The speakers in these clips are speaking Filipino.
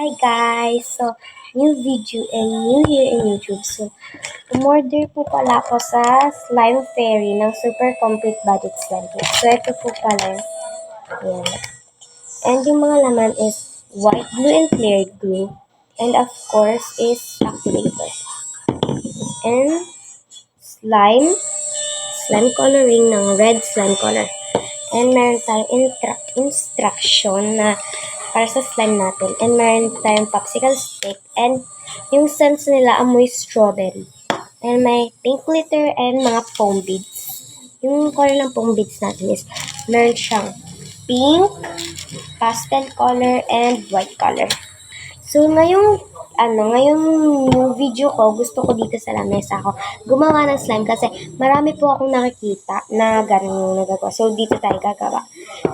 Hi guys! So, new video and new year in YouTube. So, umorder po pala ako sa Slime Fairy ng Super Complete Budget Slime Kit. So, ito po pala. Ayan. And yung mga laman is white glue and clear glue. And of course is activator. And slime coloring ng red slime color. And meron tayong instruction na para sa slime natin. And meron tayong popsicle stick. And yung scents nila amoy strawberry. And may pink glitter and mga foam beads. Yung color ng foam beads natin is meron siyang pink, pastel color, and white color. So, ngayong yung video ko, gusto ko dito sa lamesa ako gumawa ng slime kasi marami po akong nakikita na ganun yung nagagawa. So, dito tayo gagawa.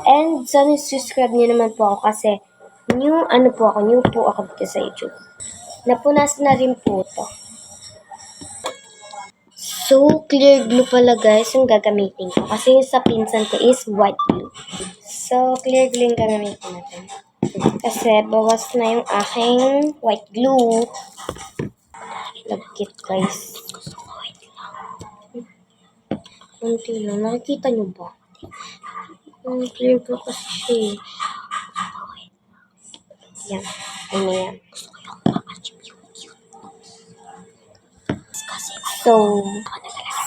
And, so, subscribe niyo naman po ako kasi new po ako dito sa YouTube. Napunas na rin po to. So, clear glue pala guys yung gagamitin ko. Kasi yung sa pinsan ko is white glue. So, clear glue yung gagamitin natin. Kasi bawas na yung aking white glue. Lagkit guys. Kunti lang. Nakikita nyo ba? Clear glue kasi siya eh. Yan. Ano yan?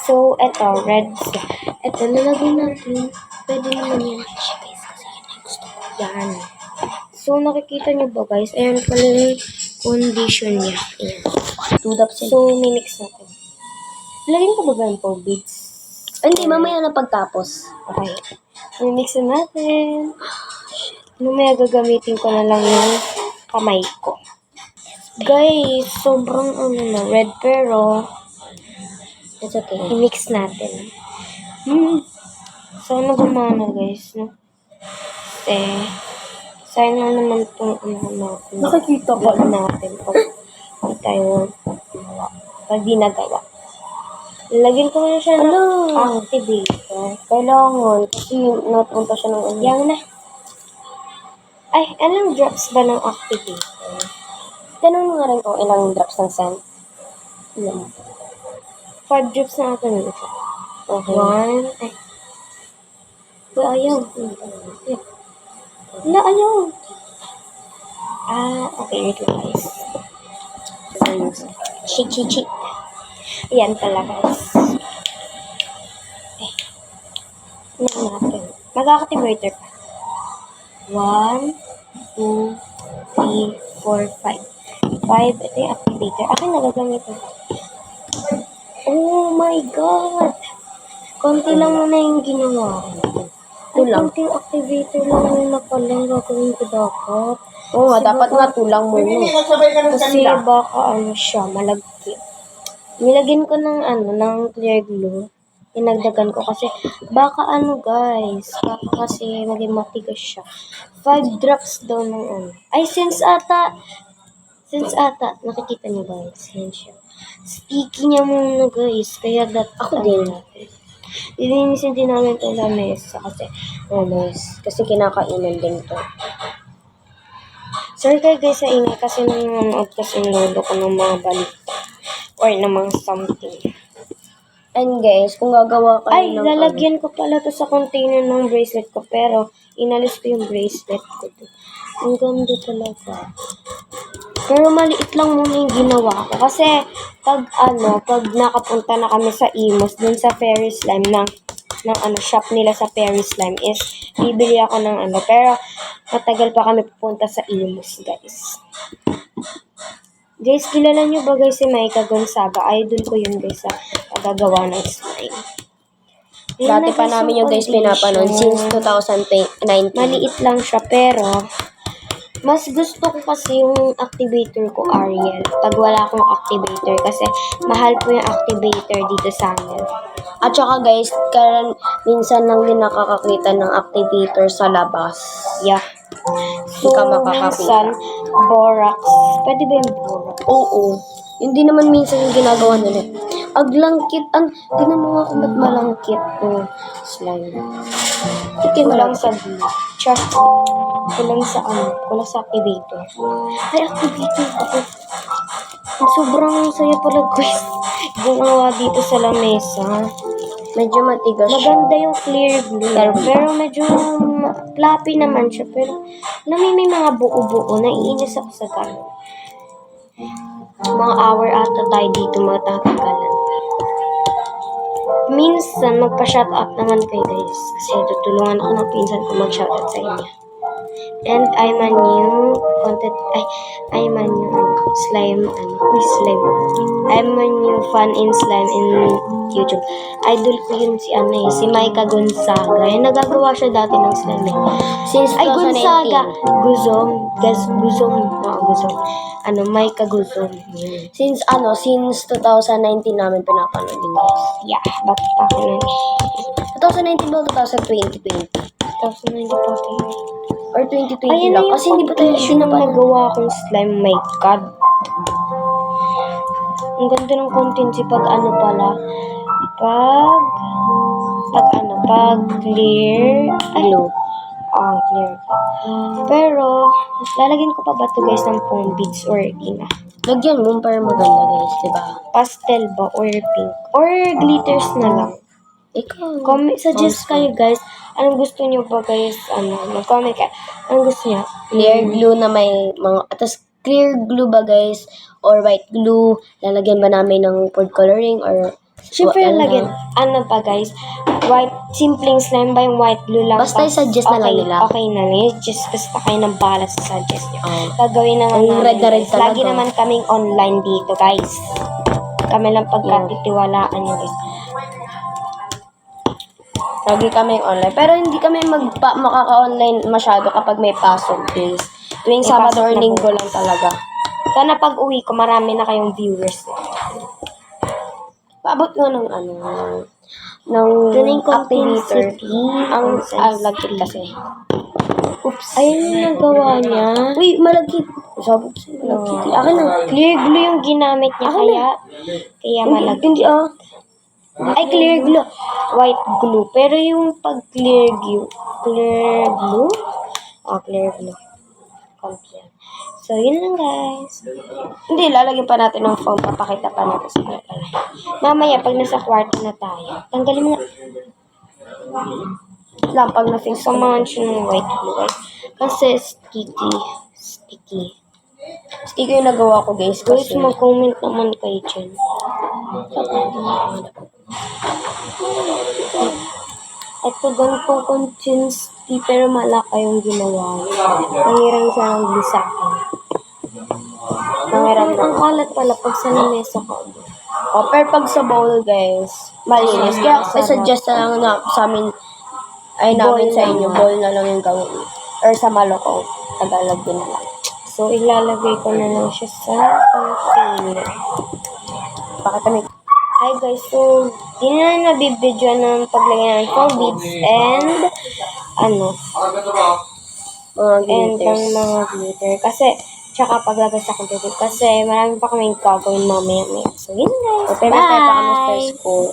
So, eto, red. Eto, nalagay natin. Pwede naman yan. Yan. So, nakikita nyo ba guys? Ayan pala yung condition niya. Ayan. So, mimix natin. Lagyan ko ba yung foam beads? Hindi, mamaya na pagtapos. Okay. Mimix na natin. Mamaya gagamitin ko na lang yung kamay ko. Guys, sobrang red pero It's okay. i-mix natin. Sana gumana guys, no? Sayang lang naman itong natin. Nakikita ko. Natin pag di nagawa. Lagyan ko na siya ng activator. Kailangan kasi napunta siya ng ano. Yan na. Ay, anong drops ba ng activator? Tanong mo nga rin kung ilang drops ng scent. 5 drops na ito nito. Okay. 1. Ay. Ayaw. Wala, ayaw. Okay. Wait lang guys. Chi. Yan pala guys. Ano natin? Mag-activator pa. 1, 2, 3, 4, 5. 5. Ito yung activator. Akin nagagamit ito. Oh my God! Konti lang muna yung ginawa ko. Tulang. Konting activator lang muna pala yung gagawin ko dapat. Oo nga, dapat nga tulang mo yun. Kasi baka siya, malagkit. Nilagyan ko ng clear glue. Inagdagan ko kasi baka guys, baka kasi maging matigas siya. 5 drops daw ng Ay, since ata, nakikita niyo ba guys? Yan siya. Sticky niya muna guys, kaya Ako din. Lilinisin din namin ito sa mesa Kasi kinakainan din to. Sorry guys sa ingay kasi nanonood kasi yung lolo ko ng mga balita or ng mga something. And guys, kung gagawa kayo Ay, ng lalagyan ko pala to sa container ng bracelet ko pero inalis ko yung bracelet ko. Ang ganda talaga. Pero maliit lang muna yung ginawa ko kasi pag nakapunta na kami sa Imos dun sa Fairy Slime ng shop nila sa Fairy Slime is bibili ako ng pero matagal pa kami pupunta sa Imos guys. Guys, kilala nyo ba guys si Maika Gonzaga? Idol ko yun guys sa pagagawa ng slime. Dati pa namin yung guys pinapanood since 2019. Maliit lang siya pero mas gusto ko kasi yung activator ko Ariel pag wala akong activator kasi mahal po yung activator dito sa amin. At saka guys, minsan lang din nakakakita ng activator sa labas. Yeah. So, minsan, borax. Pwede ba yung borax? Oo. Hindi naman minsan yung ginagawa nila. Aglangkit. Tinan mo nga kung ba't malangkit. Slime. Tikim lang sa glue. Char. Kulang sa kulang sa activator. Ay, activator ako. Sobrang saya pala guys. Gumawa dito sa lamesa. Medyo matigas siya. Maganda yung clear glue. Pero medyo floppy naman siya. Pero alam mo, may mga buo-buo. Naiinis ako sa ganun. Mga hour ata tayo dito matatagalan. Minsan, magpa-shoutout naman kayo guys. Kasi tutulungan ako ng pinsan ko mag-shoutout sa inyo. And I'm a new content, I'm a new slime, slime. I'm a new fan in slime in YouTube. Idol ko yun si Maika Gonzaga. Yung nagagawa siya dati ng slime eh. Since 2019. Gonzaga. Guzom. Guzom. Maika Guzom. Since 2019 namin pinapanood din guys. Yeah, bakit pa ako nun? 2019 ba o 2020? 2019 pa tayo. Or 2020 Ayan lang. na Kasi hindi pa tayo yung nagawa akong slime. My God. Ang ganda ng content pag pala. Pag clear. Glue. Clear. Pero, lalagyan ko pa ba ito guys ng foam beads or ina? Lagyan mo para maganda guys, diba? Pastel ba or pink? Or glitters na lang? Ikaw. Suggest kayo guys. Anong gusto niyo ba guys? Mag-comment kayo. Anong gusto niyo? Clear glue na may mga... Tapos clear glue ba guys? Or white glue? Lalagyan ba namin ng food coloring? Or... Siyempre lagyan. Pa guys? White, simpleng slime ba yung white glue lang? Basta i-suggest na lang nila. Okay na niya. Just basta kayo ng bahala sa suggest niyo. Oh. Gagawin naman Ang red na red guys. talaga. Lagi naman kaming online dito guys. Kami lang pagkatitiwalaan niyo guys. Lagi kami online. Pero hindi kami makaka-online masyado kapag may pasok guys. Tuwing May Sabado pasok or na Linggo lang talaga. Sana pag uwi ko, marami na kayong viewers. Paabot nga ng ng Galing activator. Ang consistency. lagkit kasi. Oops. Ayun yung nagawa niya. Uy, malagkit. Sabi ko sa'yo, malagkit. Akin na. Clear glue yung ginamit niya, Akin na. kaya malagkit. Hindi Ay, clear glue. White glue. Pero yung pag clear glue? Clear glue. Complete. So, yun lang guys. Hindi, lalagyan pa natin ng foam. Papakita pa natin sa kanila. Mamaya, pag nasa kwarto na tayo, tanggalin mo nga. Lang, pag na-fix ko Samahan siya ng white glue guys. Kasi sticky. Sticker yung nagawa ko guys. Guys, Kasi mag-comment naman kayo dyan. Ito ganitong consistency pero malaki yung ginawa. Nangiram siya ng glue sa akin. Ang kalat pala pag sa lamesa ko. pero pag sa bowl guys, malinis. Kaya suggest na lang na sa amin, namin sa inyo, bowl na lang yung gawin. Or sa maloko, Tagalog din na lang. So, ilalagay ko na lang siya sa container. Bakit kami? Hi guys, so, di na nabibidyo ng paglagay ng foam beads and Mga and glitters. ang mga glitter. Kasi, tsaka paglagay sa computer. Kasi, marami pa kaming gagawin mamaya-maya. So, yun guys. Prepare pa kami sa school.